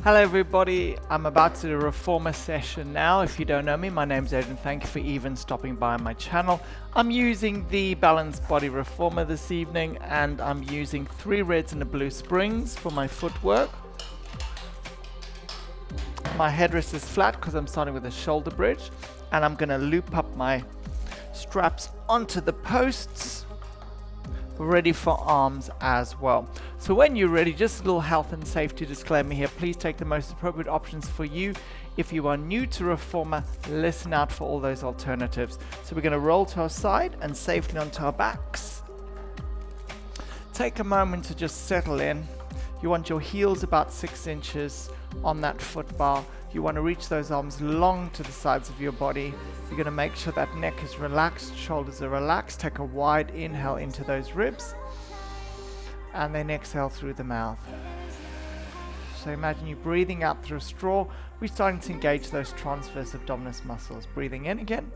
Hello everybody, I'm about to do a Reformer session now. If you don't know me, my name's Adrian. Thank you for even stopping by my channel. I'm using the Balanced Body Reformer this evening, and I'm using 3 reds and a blue springs for my footwork. My headrest is flat because I'm starting with a shoulder bridge, and I'm going to loop up my straps onto the posts, ready for arms as well. So when you're ready, just a little health and safety disclaimer here. Please take the most appropriate options for you. If you are new to Reformer, listen out for all those alternatives. So we're going to roll to our side and safely onto our backs. Take a moment to just settle in. You want your heels about 6 inches on that foot bar. You want to reach those arms long to the sides of your body. You're going to make sure that neck is relaxed, shoulders are relaxed. Take a wide inhale into those ribs, and then exhale through the mouth. So imagine you breathing out through a straw. We're starting to engage those transverse abdominis muscles. Breathing in again,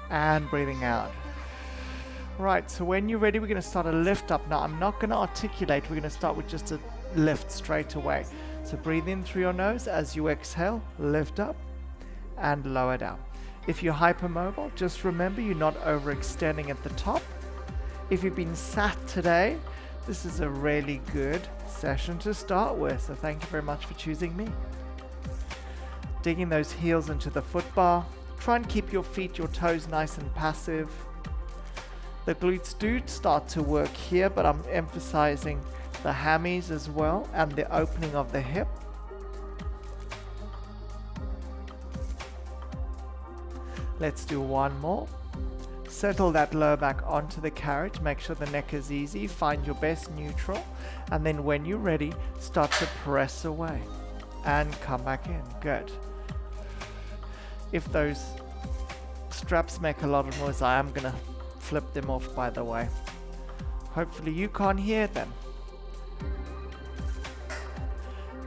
and breathing out. Right, so when you're ready, we're going to start a lift up. Now, I'm not going to articulate. We're going to start with just a lift straight away. So breathe in through your nose as you exhale, lift up and lower down. If you're hypermobile, just remember you're not overextending at the top. If you've been sat today, this is a really good session to start with. So thank you very much for choosing me. Digging those heels into the foot bar. Try and keep your feet, your toes nice and passive. The glutes do start to work here, but I'm emphasizing the hammies as well and the opening of the hip. Let's do one more. Settle that lower back onto the carriage. Make sure the neck is easy. Find your best neutral. And then when you're ready, start to press away and come back in. Good. If those straps make a lot of noise, I am going to flip them off, by the way. Hopefully you can't hear them.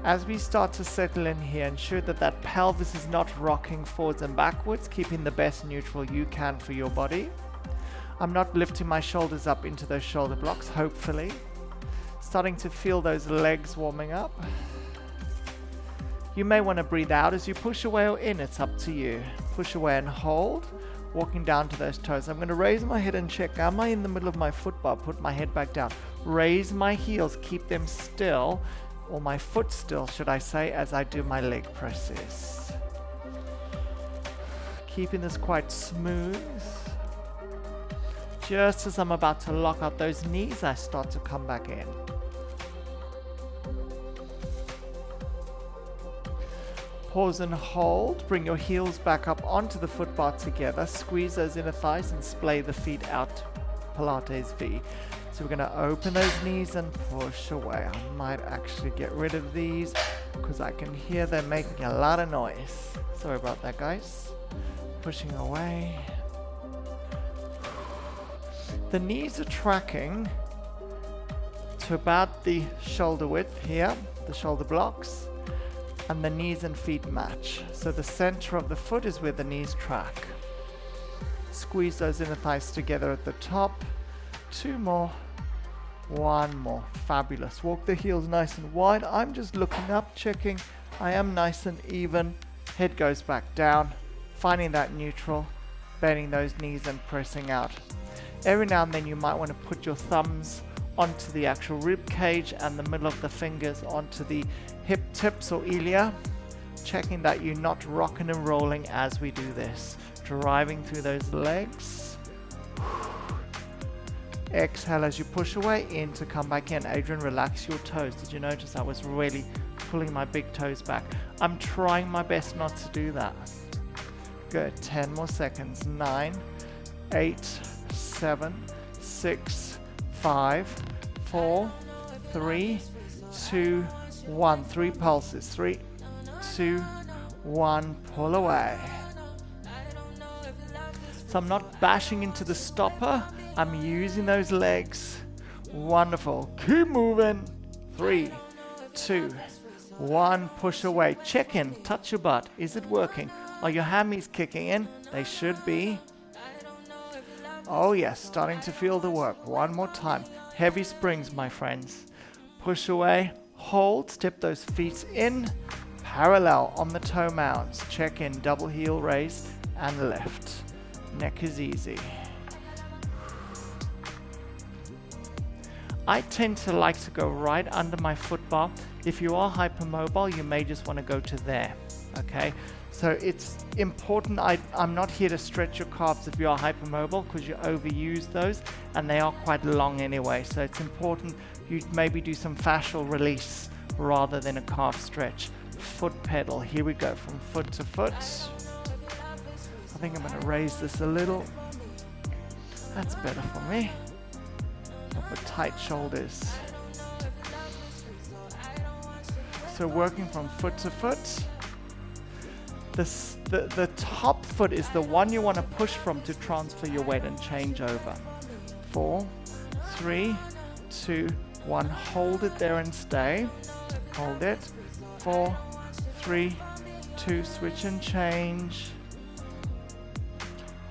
As we start to settle in here, ensure that that pelvis is not rocking forwards and backwards, keeping the best neutral you can for your body. I'm not lifting my shoulders up into those shoulder blocks, hopefully. Starting to feel those legs warming up. You may want to breathe out as you push away or in, it's up to you. Push away and hold, walking down to those toes. I'm going to raise my head and check, am I in the middle of my foot bar? Put my head back down. Raise my heels, keep them still, or my foot still, should I say, as I do my leg presses. Keeping this quite smooth. Just as I'm about to lock out those knees, I start to come back in. Pause and hold. Bring your heels back up onto the foot bar together. Squeeze those inner thighs and splay the feet out, Pilates V. So we're going to open those knees and push away. I might actually get rid of these because I can hear them making a lot of noise. Sorry about that, guys. Pushing away. The knees are tracking to about the shoulder width here, the shoulder blocks, and the knees and feet match. So the center of the foot is where the knees track. Squeeze those inner thighs together at the top. 2 more. 1 more. Fabulous. Walk the heels nice and wide. I'm just looking up, checking I am nice and even. Head goes back down. Finding that neutral. Bending those knees and pressing out. Every now and then you might want to put your thumbs onto the actual rib cage and the middle of the fingers onto the hip tips or ilia. Checking that you're not rocking and rolling as we do this. Driving through those legs. Exhale as you push away in to come back in. Adrian, relax your toes. Did you notice I was really pulling my big toes back? I'm trying my best not to do that. Good. 10 more seconds. 9, 8, 7, 6, 5, 4, 3, 2, 1. 3 pulses. 3, 2, 1. Pull away. So I'm not bashing into the stopper. I'm using those legs. Wonderful. Keep moving. 3, 2, 1. Push away. Check in. Touch your butt. Is it working? Are your hammies kicking in? They should be. Oh yes, starting to feel the work. One more time. Heavy springs, my friends. Push away. hold, step those feet in, parallel on the toe mounds, check in, double heel raise and lift. Neck is easy. I tend to like to go right under my foot bar. If you are hypermobile, you may just want to go to there, okay? So it's important, I'm not here to stretch your calves if you are hypermobile, because you overuse those and they are quite long anyway. So it's important you maybe do some fascial release rather than a calf stretch. Foot pedal, here we go, from foot to foot. I think I'm going to raise this a little. That's better for me. With tight shoulders. So working from foot to foot. The top foot is the one you want to push from to transfer your weight and change over. 4, 3, 2, 1. Hold it there and stay. Hold it. 4, 3, 2. Switch and change.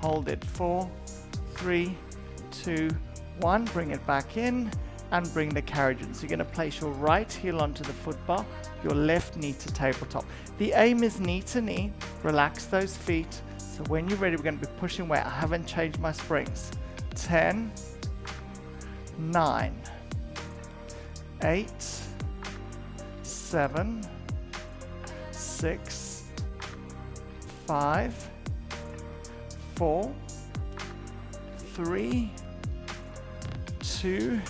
Hold it. 4, 3, 2, 1. Bring it back in and bring the carriage in. So you're going to place your right heel onto the foot bar, your left knee to tabletop. The aim is knee to knee. Relax those feet. So when you're ready, we're going to be pushing weight. I haven't changed my springs. 10, 9, 8, 7, 6, 5, 4, 3, 2,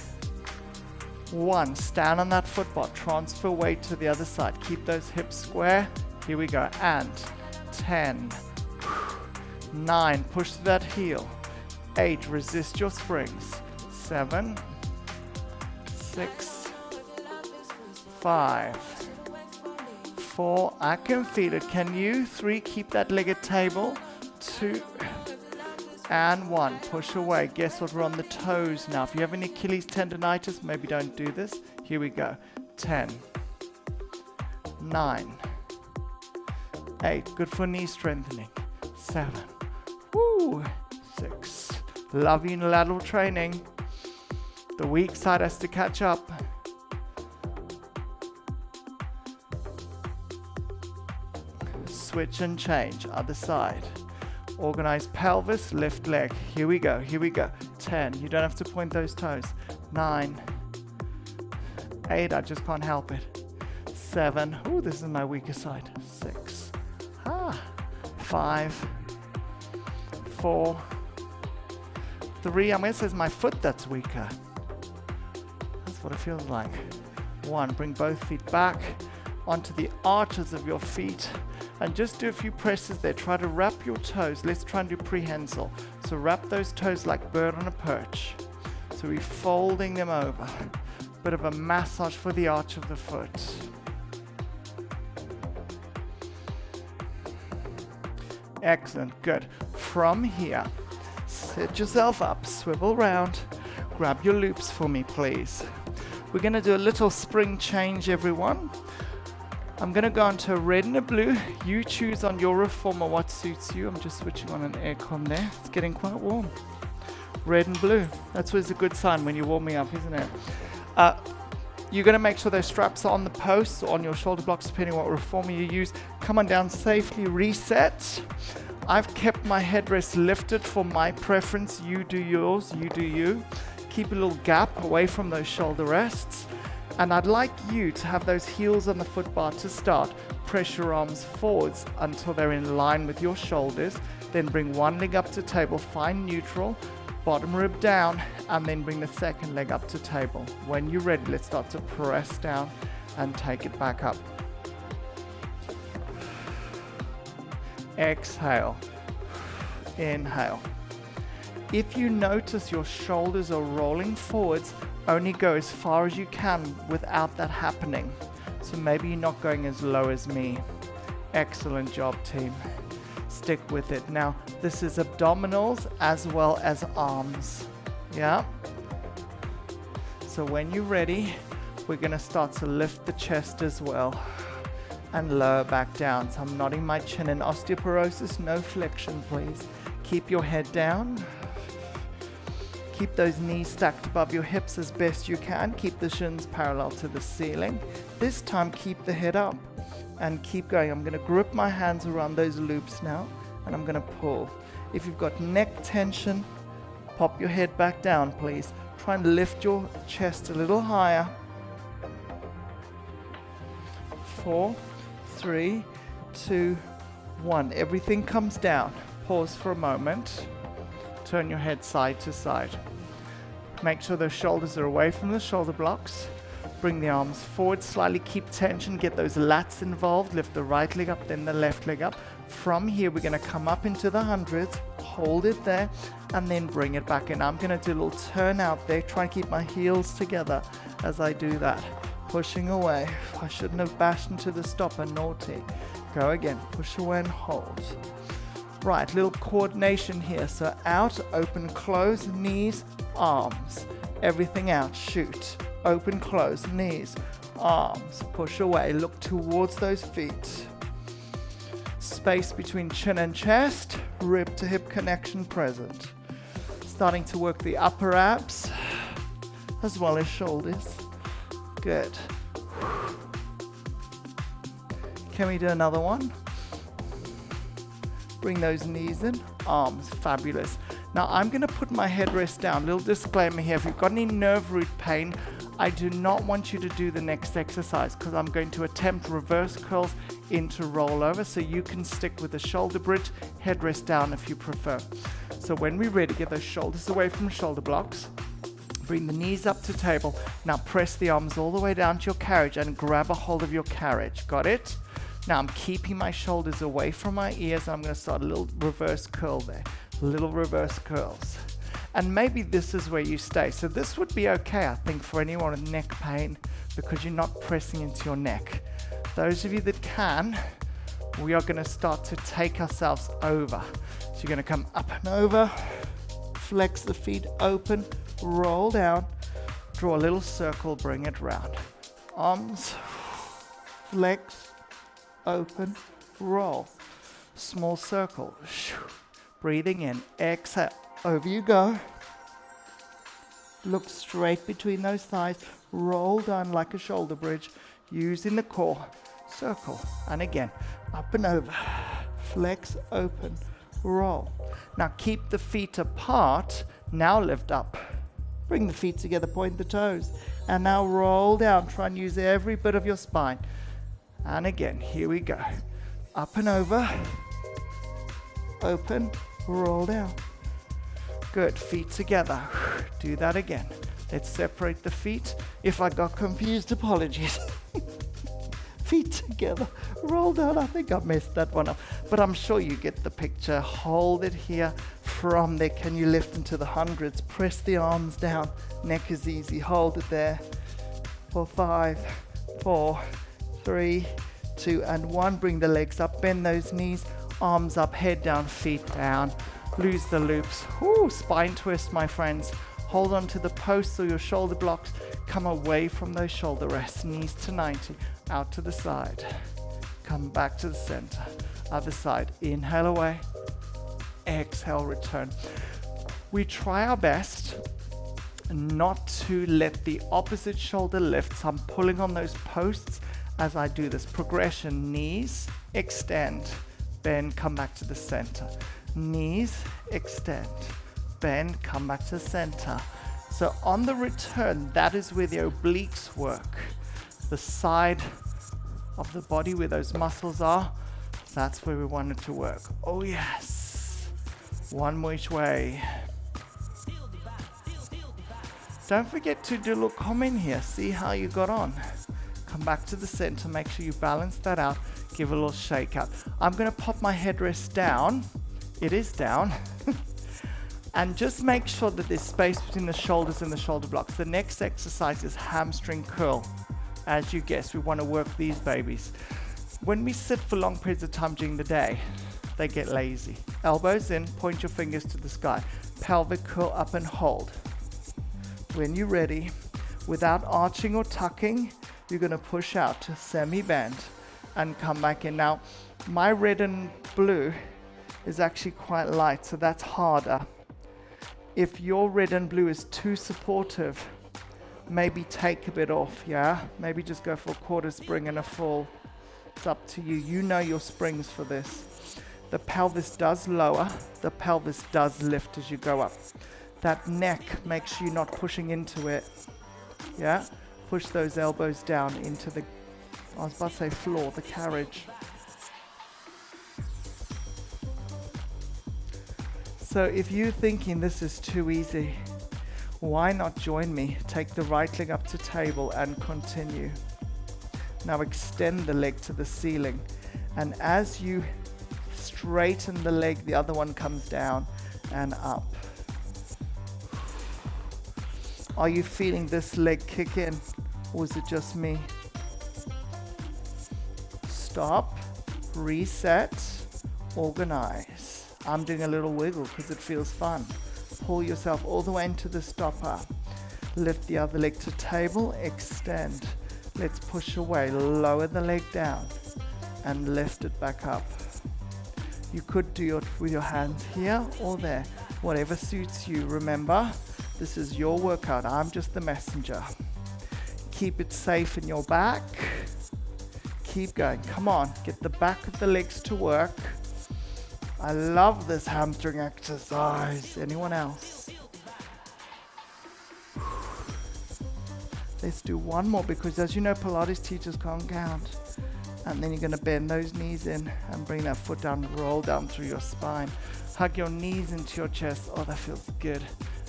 1. Stand on that foot bar. Transfer weight to the other side. Keep those hips square. Here we go. And 10, 9. Push to that heel. 8. Resist your springs. 7, 6, 5, 4. I can feel it. Can you? 3. Keep that leg at table. 2. And 1. Push away. Guess what? We're on the toes now. If you have any Achilles tendonitis, maybe don't do this. Here we go. 10, 9, 8. Good for knee strengthening. 7, 6. Love unilateral training. The weak side has to catch up. Switch and change. Other side. Organize pelvis, lift leg. Here we go, here we go. 10, you don't have to point those toes. 9, 8, I just can't help it. 7, this is my weaker side. 6, 5, 4, 3, I'm going to say it's my foot that's weaker. That's what it feels like. 1, bring both feet back onto the arches of your feet. And just do a few presses there. Try to wrap your toes. Let's try and do prehensile. So wrap those toes like bird on a perch. So we're folding them over. Bit of a massage for the arch of the foot. Excellent, good. From here, set yourself up, swivel round. Grab your loops for me, please. We're gonna do a little spring change, everyone. I'm going to go on to a red and a blue. You choose on your Reformer what suits you. I'm just switching on an aircon there. It's getting quite warm. Red and blue. That's always a good sign when you're warming up, isn't it? You're going to make sure those straps are on the posts or on your shoulder blocks, depending on what Reformer you use. Come on down safely. Reset. I've kept my headrest lifted for my preference. You do yours. You do you. Keep a little gap away from those shoulder rests. And I'd like you to have those heels on the foot bar to start. Press your arms forwards until they're in line with your shoulders. Then bring one leg up to table, find neutral, bottom rib down, and then bring the second leg up to table. When you're ready, let's start to press down and take it back up. Exhale. Inhale. If you notice your shoulders are rolling forwards, only go as far as you can without that happening. So maybe you're not going as low as me. Excellent job, team. Stick with it. Now, this is abdominals as well as arms. Yeah? So when you're ready, we're going to start to lift the chest as well and lower back down. So I'm nodding my chin in osteoporosis, no flexion, please. Keep your head down. Keep those knees stacked above your hips as best you can. Keep the shins parallel to the ceiling. This time, keep the head up and keep going. I'm going to grip my hands around those loops now, and I'm going to pull. If you've got neck tension, pop your head back down, please. Try and lift your chest a little higher. 4, 3, 2, 1. Everything comes down. Pause for a moment. Turn your head side to side. Make sure those shoulders are away from the shoulder blocks. Bring the arms forward slightly. Keep tension. Get those lats involved. Lift the right leg up, then the left leg up. From here, we're going to come up into the hundreds. Hold it there, and then bring it back in. I'm going to do a little turn out there. Try and keep my heels together as I do that. Pushing away. I shouldn't have bashed into the stopper. Naughty. Go again. Push away and hold. Right, little coordination here. So out, open, close, knees, arms. Everything out. Shoot. Open, close, knees, arms. Push away. Look towards those feet. Space between chin and chest. Rib to hip connection present. Starting to work the upper abs as well as shoulders. Good. Can we do another one? Bring those knees in, arms, fabulous. Now I'm going to put my headrest down. Little disclaimer here, if you've got any nerve root pain, I do not want you to do the next exercise because I'm going to attempt reverse curls into rollover, so you can stick with the shoulder bridge, headrest down if you prefer. So when we're ready, get those shoulders away from shoulder blocks. Bring the knees up to table. Now press the arms all the way down to your carriage and grab a hold of your carriage. Got it? Now I'm keeping my shoulders away from my ears. I'm going to start a little reverse curl there. Little reverse curls. And maybe this is where you stay. So this would be okay, I think, for anyone with neck pain because you're not pressing into your neck. Those of you that can, we are going to start to take ourselves over. So you're going to come up and over, flex the feet open, roll down, draw a little circle, bring it round. Arms, flex, open, roll. Small circle. Breathing in, exhale. Over you go. Look straight between those thighs. Roll down like a shoulder bridge. Using the core. Circle. And again, up and over. Flex, open, roll. Now keep the feet apart. Now lift up. Bring the feet together, point the toes. And now roll down. Try and use every bit of your spine. And again, here we go. Up and over. Open, roll down. Good, feet together. Do that again. Let's separate the feet. If I got confused, apologies. Feet together, roll down. I think I messed that one up, but I'm sure you get the picture. Hold it here. From there, can you lift into the hundreds? Press the arms down. Neck is easy. Hold it there. For 5, 4, 3, 2, and 1. Bring the legs up. Bend those knees. Arms up, head down, feet down. Lose the loops. Ooh, spine twist, my friends. Hold on to the posts or your shoulder blocks. Come away from those shoulder rests. Knees to 90. Out to the side. Come back to the center. Other side. Inhale away. Exhale, return. We try our best not to let the opposite shoulder lift. So I'm pulling on those posts as I do this progression. Knees, extend, bend, come back to the center. Knees, extend, bend, come back to the center. So on the return, that is where the obliques work. The side of the body where those muscles are, that's where we want it to work. Oh yes. One more each way. Don't forget to do a little comment here. See how you got on. Come back to the center. Make sure you balance that out. Give a little shake out. I'm going to pop my headrest down. It is down. And just make sure that there's space between the shoulders and the shoulder blocks. The next exercise is hamstring curl. As you guessed, we want to work these babies. When we sit for long periods of time during the day, they get lazy. Elbows in, point your fingers to the sky. Pelvic curl up and hold. When you're ready, without arching or tucking, you're going to push out to semi-bend and come back in. Now, my red and blue is actually quite light, so that's harder. If your red and blue is too supportive, maybe take a bit off, yeah? Maybe just go for a quarter spring and a full. It's up to you. You know your springs for this. The pelvis does lower. The pelvis does lift as you go up. That neck, make sure you're not pushing into it, yeah? Push those elbows down into the, I was about to say floor, the carriage. So if you're thinking this is too easy, why not join me? Take the right leg up to table and continue. Now extend the leg to the ceiling. And as you straighten the leg, the other one comes down and up. Are you feeling this leg kick in? Or is it just me? Stop, reset, organize. I'm doing a little wiggle because it feels fun. Pull yourself all the way into the stopper. Lift the other leg to table, extend. Let's push away, lower the leg down and lift it back up. You could do it with your hands here or there, whatever suits you. Remember, this is your workout. I'm just the messenger. Keep it safe in your back. Keep going. Come on, get the back of the legs to work. I love this hamstring exercise. Anyone else? Let's do one more because as you know, Pilates teachers can't count. And then you're going to bend those knees in and bring that foot down, roll down through your spine. Hug your knees into your chest. Oh, that feels good.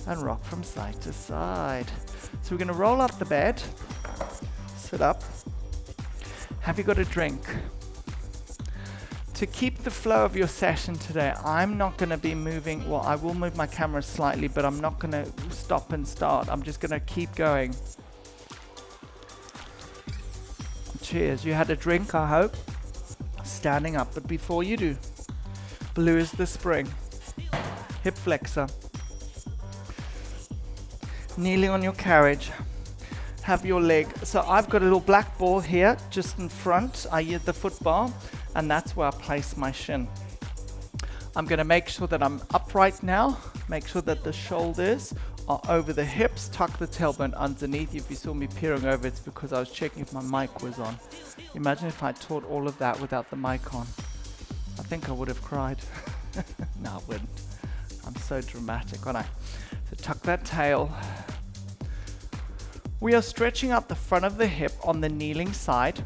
And rock from side to side. So we're going to roll up the bed. Sit up. Have you got a drink? To keep the flow of your session today, I'm not going to be moving. Well, I will move my camera slightly, but I'm not going to stop and start. I'm just going to keep going. Cheers. You had a drink, I hope. Standing up. But before you do, blue is the spring. Hip flexor. Kneeling on your carriage. Have your leg. So I've got a little black ball here, just in front. I use the foot bar. And that's where I place my shin. I'm going to make sure that I'm upright now. Make sure that the shoulders are over the hips. Tuck the tailbone underneath. If you saw me peering over, it's because I was checking if my mic was on. Imagine if I taught all of that without the mic on. I think I would have cried. No, I wouldn't. I'm so dramatic, aren't I? So tuck that tail. We are stretching out the front of the hip on the kneeling side,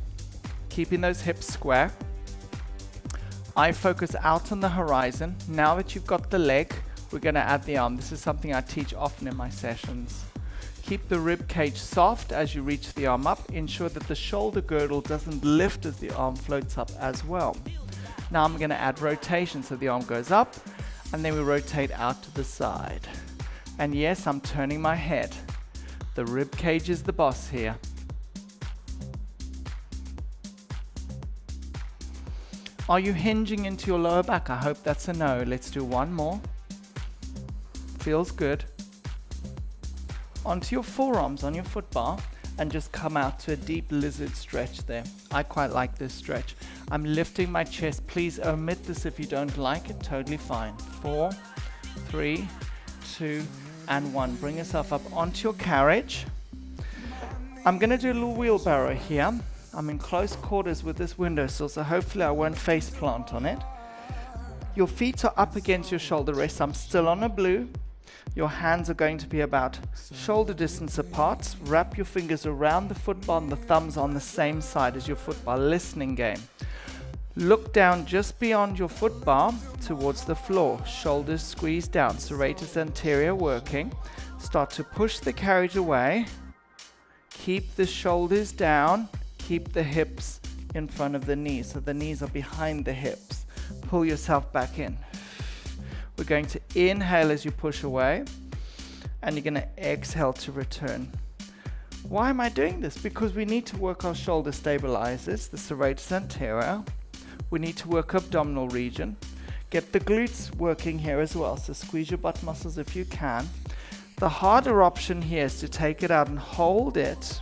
keeping those hips square. I focus out on the horizon. Now that you've got the leg, we're going to add the arm. This is something I teach often in my sessions. Keep the rib cage soft as you reach the arm up. Ensure that the shoulder girdle doesn't lift as the arm floats up as well. Now I'm going to add rotation, so the arm goes up and then we rotate out to the side. And yes, I'm turning my head. The rib cage is the boss here. Are you hinging into your lower back? I hope that's a no. Let's do one more. Feels good. Onto your forearms on your foot bar and just come out to a deep lizard stretch there. I quite like this stretch. I'm lifting my chest. Please omit this if you don't like it. Totally fine. 4, 3, 2, and 1. Bring yourself up onto your carriage. I'm going to do a little wheelbarrow here. I'm in close quarters with this windowsill, so hopefully I won't face plant on it. Your feet are up against your shoulder rest. I'm still on a blue. Your hands are going to be about shoulder distance apart. Wrap your fingers around the foot bar and the thumbs on the same side as your foot bar. Listening game. Look down just beyond your foot bar towards the floor. Shoulders squeeze down. Serratus anterior working. Start to push the carriage away. Keep the shoulders down. Keep the hips in front of the knees, so the knees are behind the hips. Pull yourself back in. We're going to inhale as you push away, and you're going to exhale to return. Why am I doing this? Because we need to work our shoulder stabilizers, the serratus anterior. We need to work abdominal region. Get the glutes working here as well, so squeeze your butt muscles if you can. The harder option here is to take it out and hold it,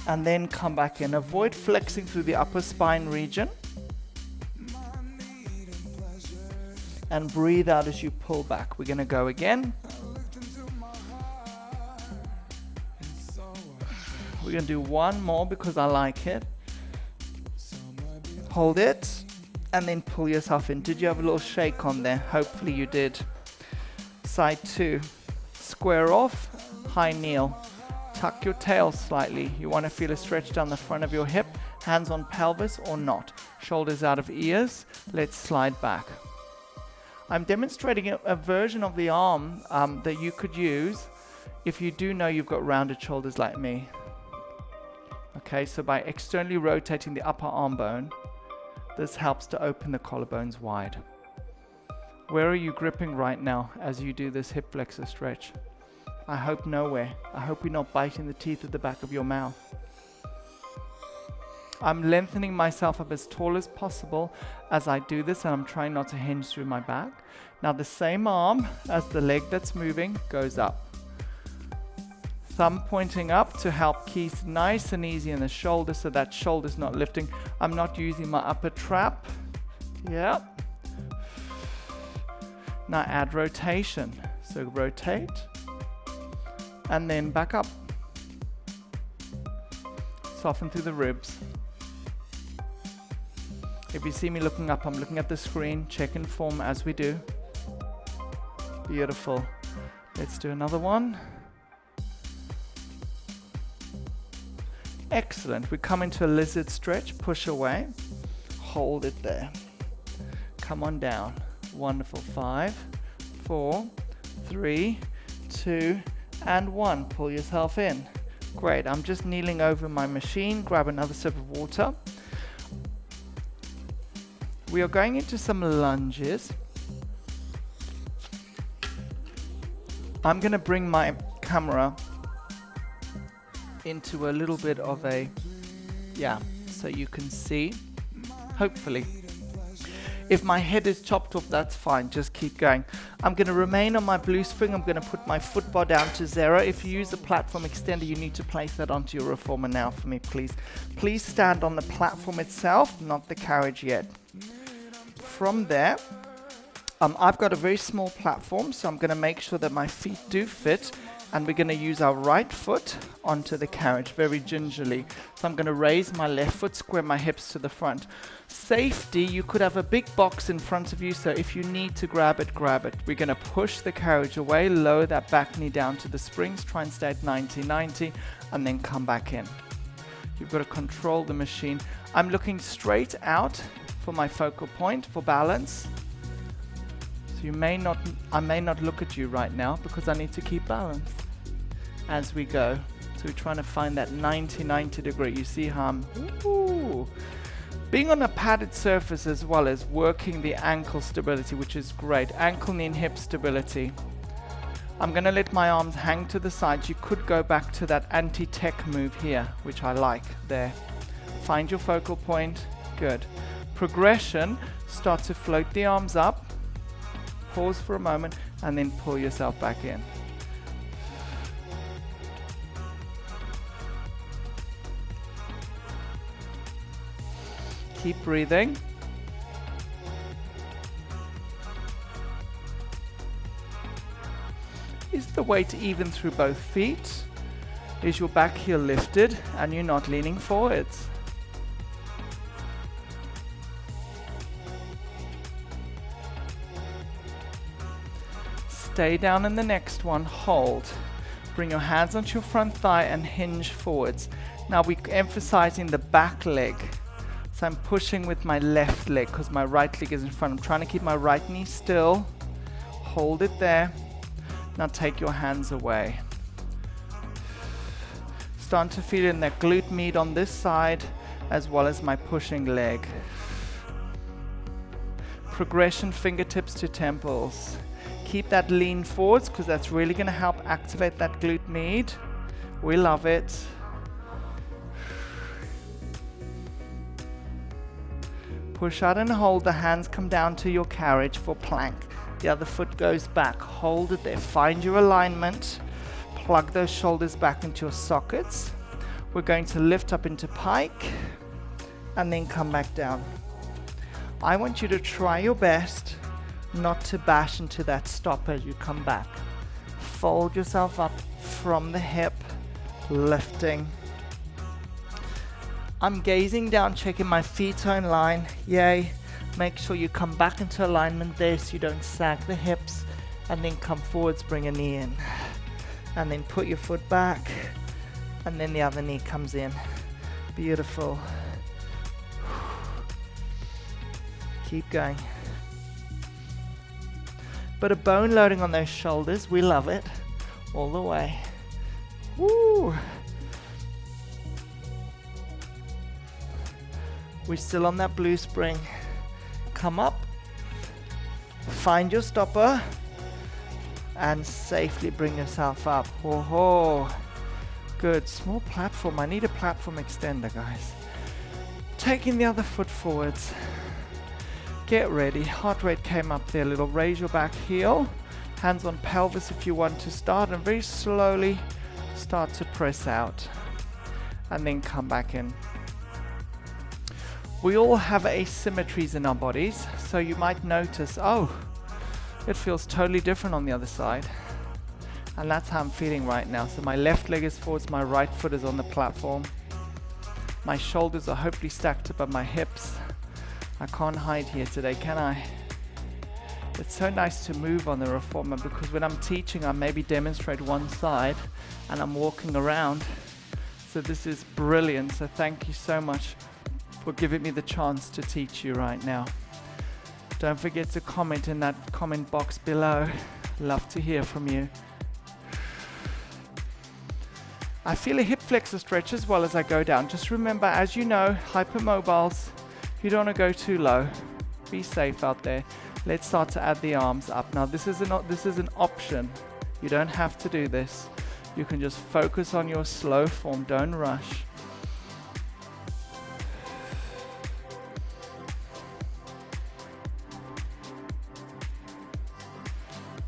and then come back in. Avoid flexing through the upper spine region. and breathe out as you pull back. We're going to go again. We're going to do one more because I like it. Hold it and then pull yourself in. Did you have a little shake on there? Hopefully you did. Side 2. Square off, high kneel. Tuck your tail slightly. You want to feel a stretch down the front of your hip. Hands on pelvis or not. Shoulders out of ears. Let's slide back. I'm demonstrating a version of the arm that you could use if you do know you've got rounded shoulders like me. Okay, so by externally rotating the upper arm bone, this helps to open the collarbones wide. Where are you gripping right now as you do this hip flexor stretch? I hope nowhere. I hope you're not biting the teeth at the back of your mouth. I'm lengthening myself up as tall as possible as I do this, and I'm trying not to hinge through my back. Now the same arm as the leg that's moving goes up. Thumb pointing up to help keep nice and easy in the shoulder so that shoulder's not lifting. I'm not using my upper trap. Yep. Now add rotation. So rotate and then back up. Soften through the ribs. If you see me looking up, I'm looking at the screen, checking form as we do. Beautiful. Let's do another one. Excellent. We come into a lizard stretch, push away, hold it there. Come on down. Wonderful. 5, 4, 3, 2, and 1. Pull yourself in. Great. I'm just kneeling over my machine. Grab another sip of water. We are going into some lunges. I'm going to bring my camera into a little bit of a, so you can see, hopefully. If my head is chopped off, that's fine, just keep going. I'm going to remain on my blue spring. I'm going to put my foot bar down to 0. If you use a platform extender, you need to place that onto your reformer now for me, please. Please stand on the platform itself, not the carriage yet. From there, I've got a very small platform, so I'm going to make sure that my feet do fit, and we're going to use our right foot onto the carriage very gingerly. So I'm going to raise my left foot, square my hips to the front. Safety, you could have a big box in front of you, so if you need to grab it, grab it. We're going to push the carriage away, lower that back knee down to the springs, try and stay at 90-90, and then come back in. You've got to control the machine. I'm looking straight out for my focal point for balance. So I may not look at you right now because I need to keep balance as we go. So we're trying to find that 90-90 degree. You see how I'm being on a padded surface as well as working the ankle stability, which is great. Ankle, knee, and hip stability. I'm going to let my arms hang to the sides. You could go back to that anti-tech move here, which I like there. Find your focal point. Good. Progression, start to float the arms up. Pause for a moment and then pull yourself back in. Keep breathing. Is the weight even through both feet? Is your back heel lifted and you're not leaning forwards? Stay down in the next one, hold. Bring your hands onto your front thigh and hinge forwards. Now we're emphasizing the back leg. So I'm pushing with my left leg because my right leg is in front. I'm trying to keep my right knee still. Hold it there. Now take your hands away. Start to feel in that glute med on this side as well as my pushing leg. Progression, fingertips to temples. Keep that lean forwards because that's really going to help activate that glute med. We love it. Push out and hold. The hands come down to your carriage for plank. The other foot goes back. Hold it there. Find your alignment. Plug those shoulders back into your sockets. We're going to lift up into pike and then come back down. I want you to try your best not to bash into that stopper as you come back. Fold yourself up from the hip, lifting. I'm gazing down, checking my feet are in line. Yay. Make sure you come back into alignment there so you don't sag the hips, and then come forwards, bring a knee in. And then put your foot back, and then the other knee comes in. Beautiful. Keep going. But a bone loading on those shoulders, we love it. All the way. Woo! We're still on that blue spring. Come up, find your stopper, and safely bring yourself up. Oh, good. Small platform. I need a platform extender, guys. Taking the other foot forwards. Get ready. Heart rate came up there a little. Raise your back heel. Hands on pelvis if you want to start, and very slowly start to press out. And then come back in. We all have asymmetries in our bodies, so you might notice, oh, it feels totally different on the other side. And that's how I'm feeling right now. So my left leg is forwards, my right foot is on the platform. My shoulders are hopefully stacked above my hips. I can't hide here today, can I? It's so nice to move on the Reformer, because when I'm teaching, I maybe demonstrate one side and I'm walking around. So this is brilliant. So thank you so much for giving me the chance to teach you right now. Don't forget to comment in that comment box below. Love to hear from you. I feel a hip flexor stretch as well as I go down. Just remember, as you know, hypermobiles, you don't want to go too low. Be safe out there. Let's start to add the arms up. Now this is an option. You don't have to do this. You can just focus on your slow form. Don't rush.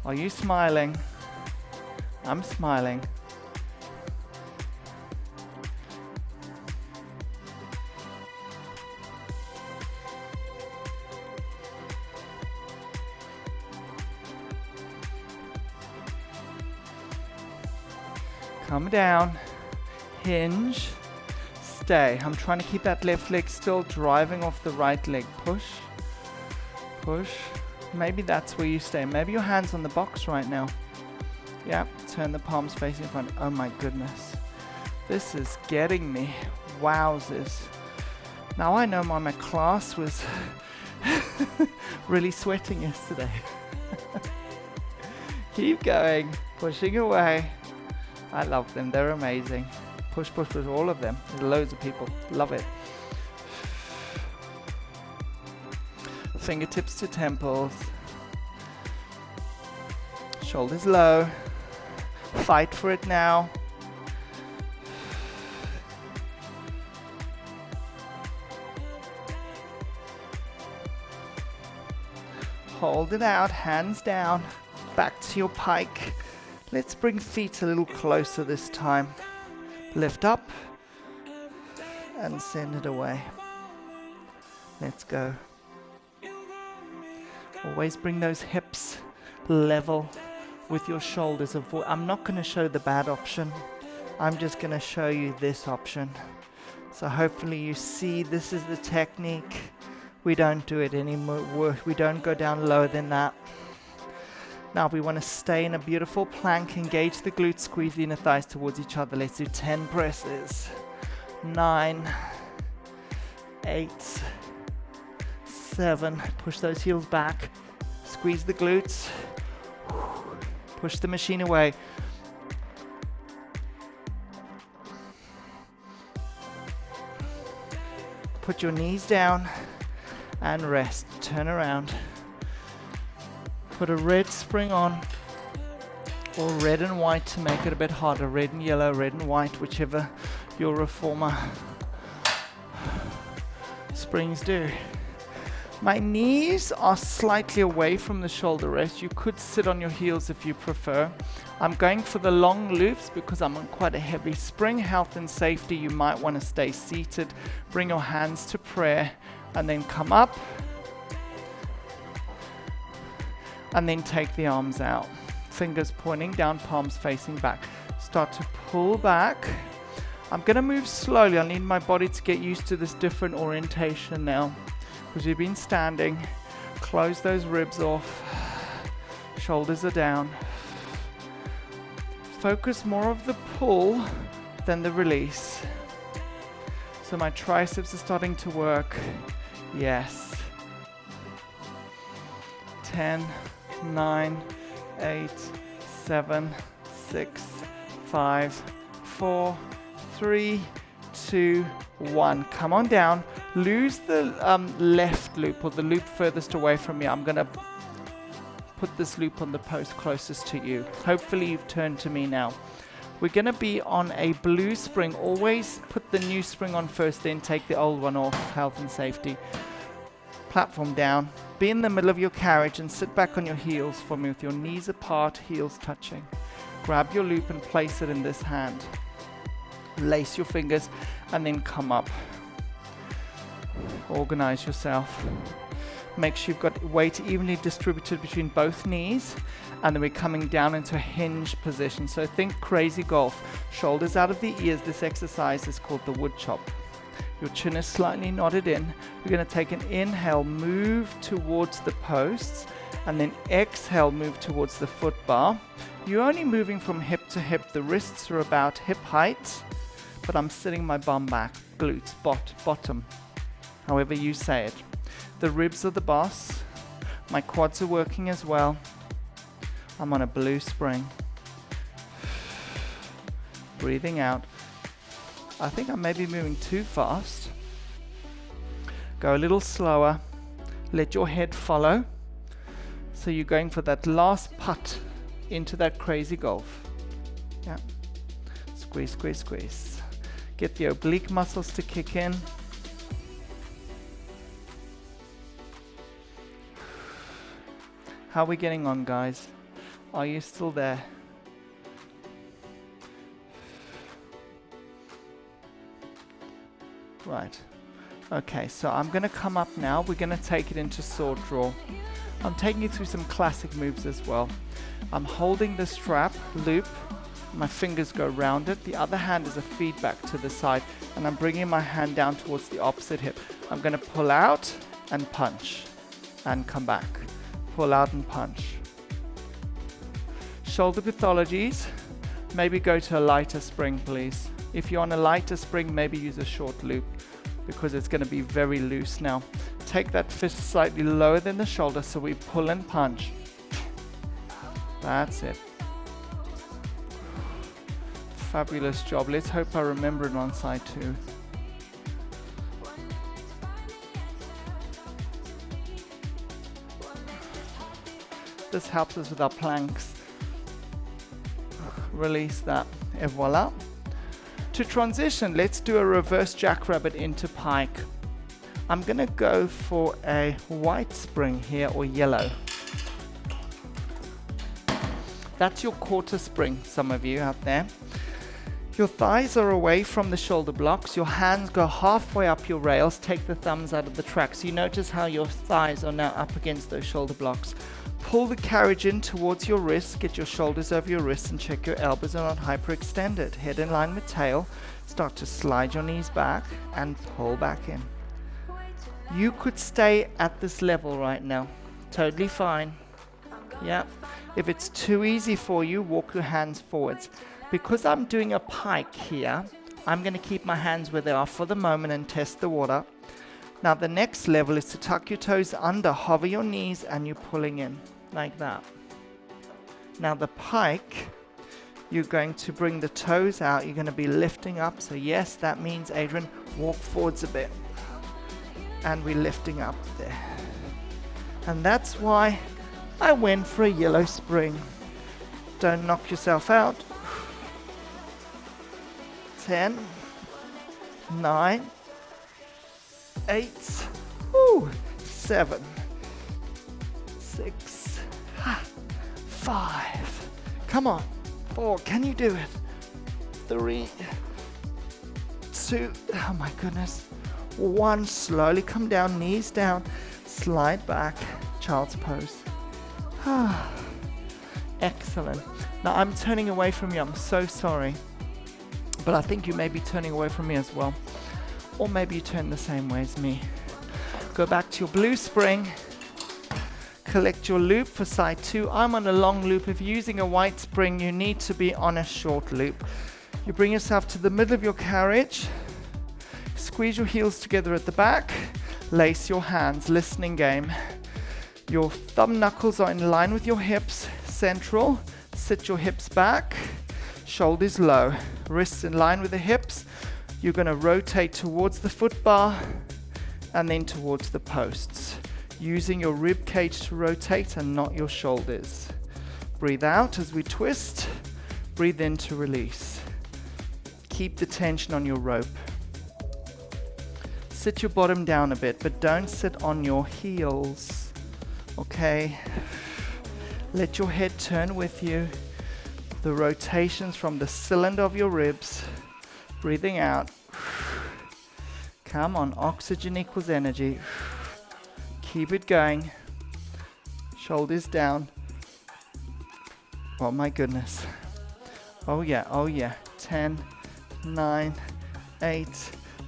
Are you smiling? I'm smiling. Come down, hinge, stay. I'm trying to keep that left leg still driving off the right leg. Push, push. Maybe that's where you stay. Maybe your hand's on the box right now. Yeah, turn the palms facing in front. Oh my goodness. This is getting me. Wowzers. Now I know why my class was really sweating yesterday. Keep going, pushing away. I love them, they're amazing. Push, push, push, all of them. There's loads of people, love it. Fingertips to temples. Shoulders low. Fight for it now. Hold it out, hands down. Back to your pike. Let's bring feet a little closer this time. Lift up and send it away. Let's go. Always bring those hips level with your shoulders. I'm not going to show the bad option. I'm just going to show you this option. So hopefully you see this is the technique. We don't do it anymore. We don't go down lower than that. Now we want to stay in a beautiful plank, engage the glutes, squeeze the inner thighs towards each other. Let's do 10 presses. 9, 8, 7, push those heels back, squeeze the glutes, push the machine away. Put your knees down and rest, turn around. Put a red spring on, or red and white to make it a bit harder. Red and yellow, red and white, whichever your Reformer springs do. My knees are slightly away from the shoulder rest. You could sit on your heels if you prefer. I'm going for the long loops because I'm on quite a heavy spring. Health and safety, you might want to stay seated. Bring your hands to prayer and then come up. And then take the arms out. Fingers pointing down, palms facing back. Start to pull back. I'm going to move slowly. I need my body to get used to this different orientation now, because you've been standing. Close those ribs off. Shoulders are down. Focus more of the pull than the release. So my triceps are starting to work. Yes. 10, 9, 8, 7, 6, 5, 4, 3, 2, 1. Come on down. Lose the left loop, or the loop furthest away from me. I'm going to put this loop on the post closest to you. Hopefully you've turned to me now. We're going to be on a blue spring. Always put the new spring on first, then take the old one off. Health and safety. Platform down. Be in the middle of your carriage and sit back on your heels for me with your knees apart, heels touching. Grab your loop and place it in this hand. Lace your fingers and then come up. Organize yourself. Make sure you've got weight evenly distributed between both knees, and then we're coming down into a hinge position. So think crazy golf. Shoulders out of the ears. This exercise is called the wood chop. Your chin is slightly nodded in. We're going to take an inhale, move towards the posts, and then exhale, move towards the foot bar. You're only moving from hip to hip. The wrists are about hip height, but I'm sitting my bum back, glutes, bottom, however you say it. The ribs are the boss. My quads are working as well. I'm on a blue spring. Breathing out. I think I may be moving too fast. Go a little slower. Let your head follow. So you're going for that last putt into that crazy golf. Yeah. Squeeze, squeeze, squeeze. Get the oblique muscles to kick in. How are we getting on, guys? Are you still there? Right. Okay, so I'm going to come up now. We're going to take it into sword draw. I'm taking you through some classic moves as well. I'm holding the strap, loop. My fingers go around it. The other hand is a feedback to the side, and I'm bringing my hand down towards the opposite hip. I'm going to pull out and punch and come back. Pull out and punch. Shoulder pathologies, maybe go to a lighter spring, please. If you're on a lighter spring, maybe use a short loop, because it's going to be very loose now. Take that fist slightly lower than the shoulder, so we pull and punch. That's it. Fabulous job. Let's hope I remember it on side 2. This helps us with our planks. Release that, et voila. To transition, let's do a reverse jackrabbit into pike. I'm gonna go for a white spring here, or yellow. That's your quarter spring, some of you out there. Your thighs are away from the shoulder blocks. Your hands go halfway up your rails. Take the thumbs out of the track. So you notice how your thighs are now up against those shoulder blocks. Pull the carriage in towards your wrists. Get your shoulders over your wrists and check your elbows are not hyperextended. Head in line with tail. Start to slide your knees back and pull back in. You could stay at this level right now. Totally fine. Yeah. If it's too easy for you, walk your hands forwards. Because I'm doing a pike here, I'm going to keep my hands where they are for the moment and test the water. Now the next level is to tuck your toes under, hover your knees, and you're pulling in like that. Now the pike, you're going to bring the toes out. You're going to be lifting up. So yes, that means, Adrian, walk forwards a bit. And we're lifting up there. And that's why I went for a yellow spring. Don't knock yourself out. 10, 9, 8, 7, 6, 5. Come on. 4. Can you do it? 3, 2. Oh my goodness. 1. Slowly come down, knees down, slide back, child's pose. Excellent. Now I'm turning away from you. I'm so sorry. But I think you may be turning away from me as well. Or maybe you turn the same way as me. Go back to your blue spring. Collect your loop for side 2. I'm on a long loop. If you're using a white spring, you need to be on a short loop. You bring yourself to the middle of your carriage. Squeeze your heels together at the back. Lace your hands. Listening game. Your thumb knuckles are in line with your hips. Central. Sit your hips back. Shoulders low. Wrists in line with the hips. You're going to rotate towards the foot bar and then towards the posts, using your rib cage to rotate and not your shoulders. Breathe out as we twist. Breathe in to release. Keep the tension on your rope. Sit your bottom down a bit, but don't sit on your heels. Okay? Let your head turn with you. The rotations from the cylinder of your ribs. Breathing out. Come on, oxygen equals energy. Keep it going. Shoulders down. Oh my goodness. Oh yeah, oh yeah. 10, 9, 8,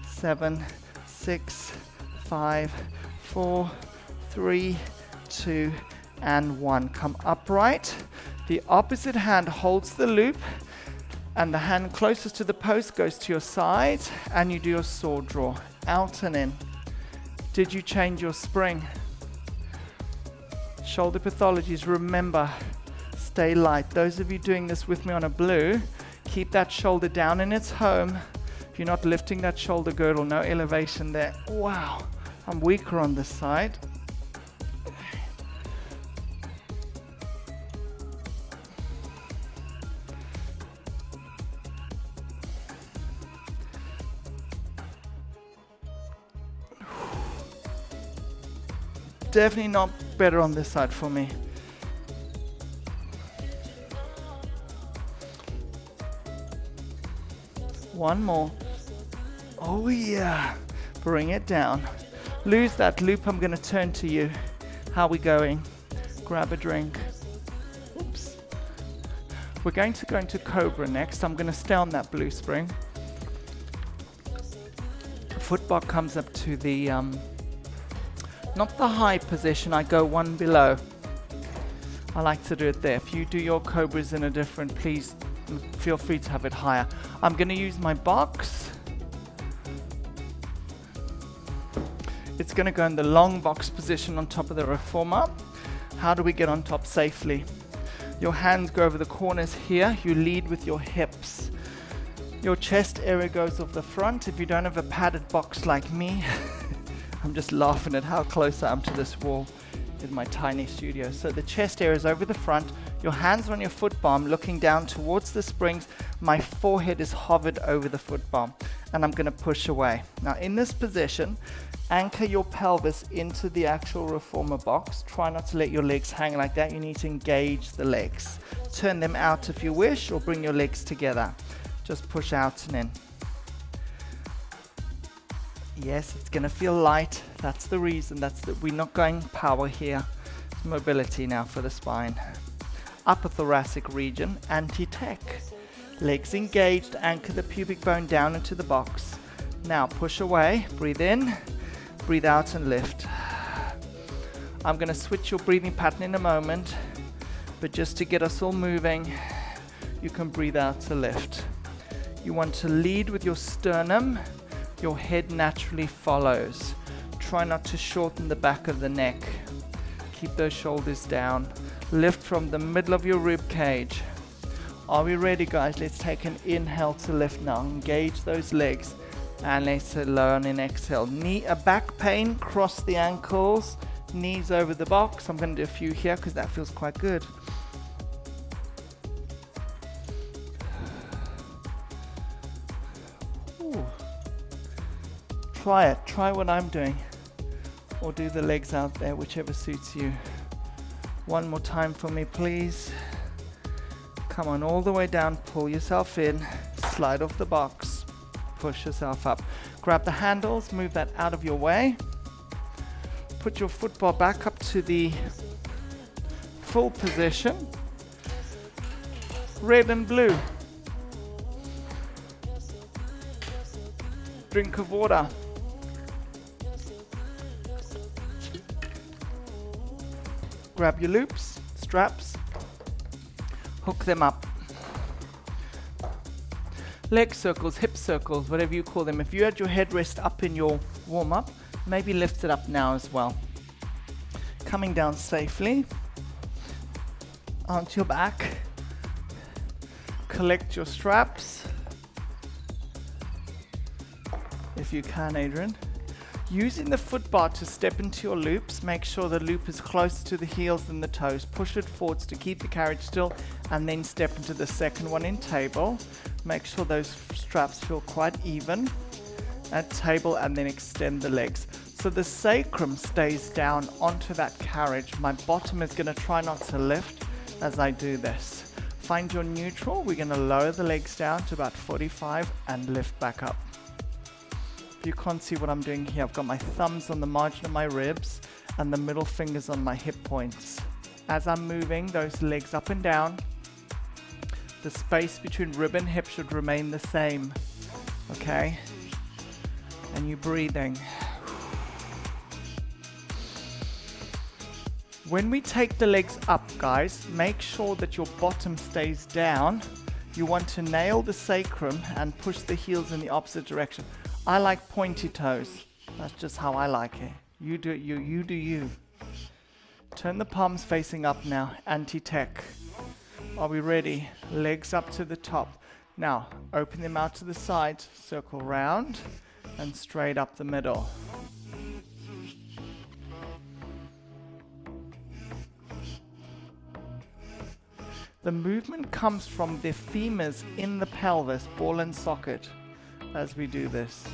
7, 6, 5, 4, 3, 2, and 1. Come upright. The opposite hand holds the loop, and the hand closest to the post goes to your side, and you do your sword draw. Out and in. Did you change your spring? Shoulder pathologies, remember, stay light. Those of you doing this with me on a blue, keep that shoulder down in its home. If you're not lifting that shoulder girdle, no elevation there. Wow, I'm weaker on this side. Definitely not better on this side for me. One more. Oh yeah. Bring it down. Lose that loop. I'm going to turn to you. How are we going? Grab a drink. Oops. We're going to go into cobra next. I'm going to stay on that blue spring. Foot bar comes up to the not the high position, I go one below. I like to do it there. If you do your cobras in a different, please feel free to have it higher. I'm going to use my box. It's going to go in the long box position on top of the Reformer. How do we get on top safely? Your hands go over the corners here. You lead with your hips. Your chest area goes off the front. If you don't have a padded box like me, I'm just laughing at how close I am to this wall in my tiny studio. So the chest area is over the front. Your hands are on your foot bar. I'm looking down towards the springs. My forehead is hovered over the foot bar, and I'm going to push away. Now in this position, anchor your pelvis into the actual Reformer box. Try not to let your legs hang like that. You need to engage the legs. Turn them out if you wish, or bring your legs together. Just push out and in. Yes, it's going to feel light. That's the reason. We're not going power here. It's mobility now for the spine. Upper thoracic region, anti-tech. Legs engaged, anchor the pubic bone down into the box. Now push away, breathe in, breathe out and lift. I'm going to switch your breathing pattern in a moment, but just to get us all moving, you can breathe out to lift. You want to lead with your sternum. Your head naturally follows. Try not to shorten the back of the neck. Keep those shoulders down. Lift from the middle of your rib cage. Are we ready, guys? Let's take an inhale to lift now. Engage those legs. And let's learn in exhale. Back pain, cross the ankles. Knees over the box. I'm going to do a few here because that feels quite good. Ooh. Try it. Try what I'm doing. Or do the legs out there, whichever suits you. One more time for me, please. Come on, all the way down. Pull yourself in. Slide off the box. Push yourself up. Grab the handles. Move that out of your way. Put your foot bar back up to the full position. Red and blue. Drink of water. Grab your loops, straps, hook them up. Leg circles, hip circles, whatever you call them. If you had your headrest up in your warm-up, maybe lift it up now as well. Coming down safely onto your back. Collect your straps. If you can, Adrian. Using the foot bar to step into your loops, make sure the loop is closer to the heels than the toes. Push it forwards to keep the carriage still, and then step into the second one in table. Make sure those straps feel quite even at table, and then extend the legs. So the sacrum stays down onto that carriage. My bottom is going to try not to lift as I do this. Find your neutral. We're going to lower the legs down to about 45 and lift back up. If you can't see what I'm doing here, I've got my thumbs on the margin of my ribs and the middle fingers on my hip points. As I'm moving those legs up and down, the space between rib and hip should remain the same, okay? And you're breathing. When we take the legs up, guys, make sure that your bottom stays down. You want to nail the sacrum and push the heels in the opposite direction. I like pointy toes. That's just how I like it. You do it, you do you. Turn the palms facing up now, anti-tech. Are we ready? Legs up to the top. Now, open them out to the side, circle round, and straight up the middle. The movement comes from the femurs in the pelvis, ball and socket, as we do this.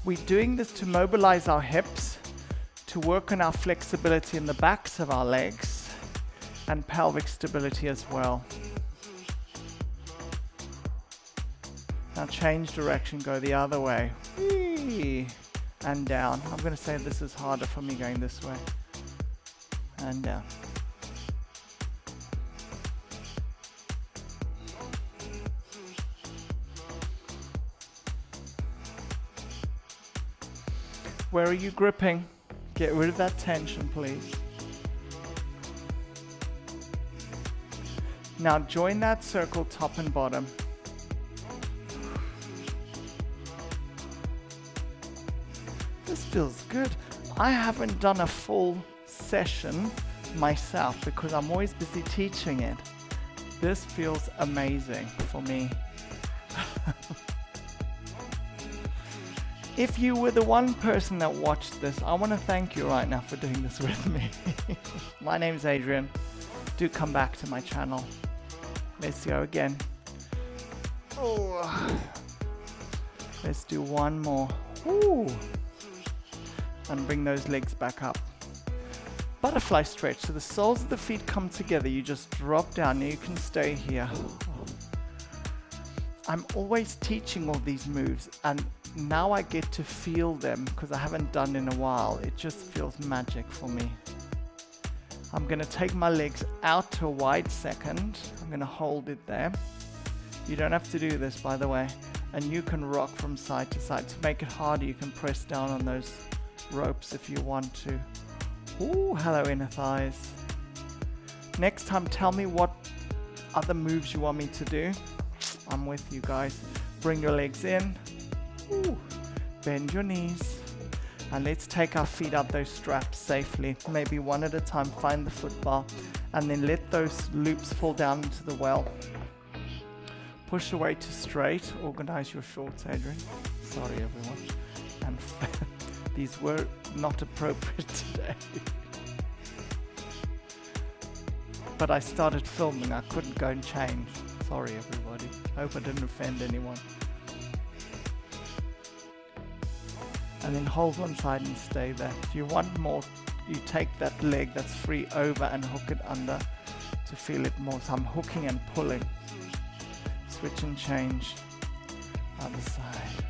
We're doing this to mobilize our hips, to work on our flexibility in the backs of our legs, and pelvic stability as well. Now change direction, go the other way. Whee! And down. I'm going to say this is harder for me going this way. And down. Where are you gripping? Get rid of that tension, please. Now join that circle top and bottom. This feels good. I haven't done a full session myself because I'm always busy teaching it. This feels amazing for me. If you were the one person that watched this, I want to thank you right now for doing this with me. My name is Adrian. Do come back to my channel. Let's go again. Oh. Let's do one more. Ooh. And bring those legs back up. Butterfly stretch. So the soles of the feet come together. You just drop down. Now you can stay here. I'm always teaching all these moves, and now I get to feel them because I haven't done in a while. It just feels magic for me. I'm going to take my legs out to a wide second. I'm going to hold it there. You don't have to do this, by the way. And you can rock from side to side. To make it harder, you can press down on those ropes if you want to. Ooh, hello inner thighs. Next time, tell me what other moves you want me to do. I'm with you guys. Bring your legs in. Ooh. Bend your knees. And let's take our feet up those straps safely. Maybe one at a time. Find the foot bar. And then let those loops fall down into the well. Push away to straight. Organize your shorts, Adrian. Sorry, everyone. And these were not appropriate today. But I started filming. I couldn't go and change. Sorry, everybody. Hope I didn't offend anyone. And then hold one side and stay there. If you want more, you take that leg that's free over and hook it under to feel it more. So I'm hooking and pulling. Switch and change. Other side.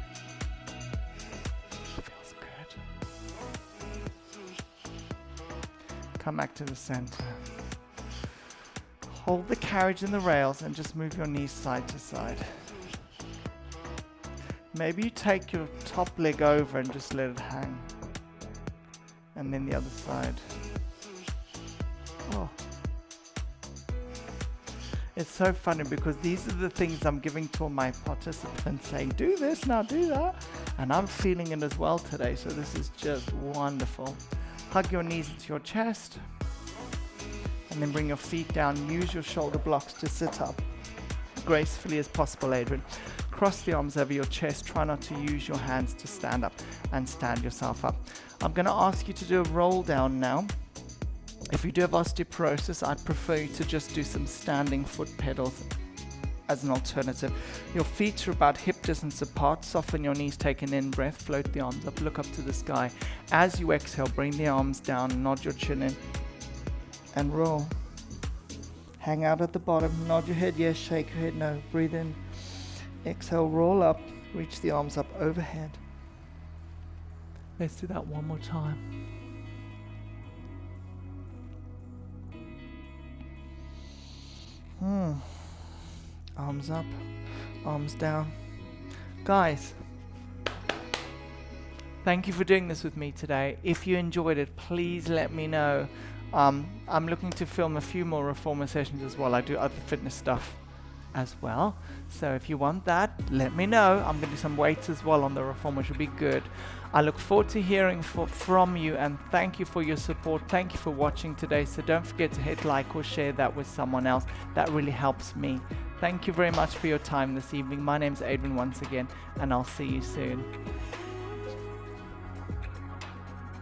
Feels good. Come back to the center. Hold the carriage in the rails and just move your knees side to side. Maybe you take your top leg over and just let it hang. And then the other side. Oh. It's so funny because these are the things I'm giving to all my participants, saying, do this now, do that. And I'm feeling it as well today, so this is just wonderful. Hug your knees into your chest. And then bring your feet down. Use your shoulder blocks to sit up gracefully as possible, Adrian. Cross the arms over your chest. Try not to use your hands to stand up and stand yourself up. I'm going to ask you to do a roll down now. If you do have osteoporosis, I'd prefer you to just do some standing foot pedals as an alternative. Your feet are about hip distance apart. Soften your knees, take an in-breath, float the arms up, look up to the sky. As you exhale, bring the arms down, nod your chin in, and roll. Hang out at the bottom, nod your head, yes, shake your head, no, breathe in. Exhale, roll up, reach the arms up overhead. Let's do that one more time. Arms up, arms down. Guys, thank you for doing this with me today. If you enjoyed it, please let me know. I'm looking to film a few more Reformer sessions as well. I do other fitness stuff as well. So if you want that, let me know. I'm going to do some weights as well on the Reformer, which will be good. I look forward to hearing from you, and thank you for your support. Thank you for watching today. So don't forget to hit like or share that with someone else. That really helps me. Thank you very much for your time this evening. My name's Adrian once again, and I'll see you soon.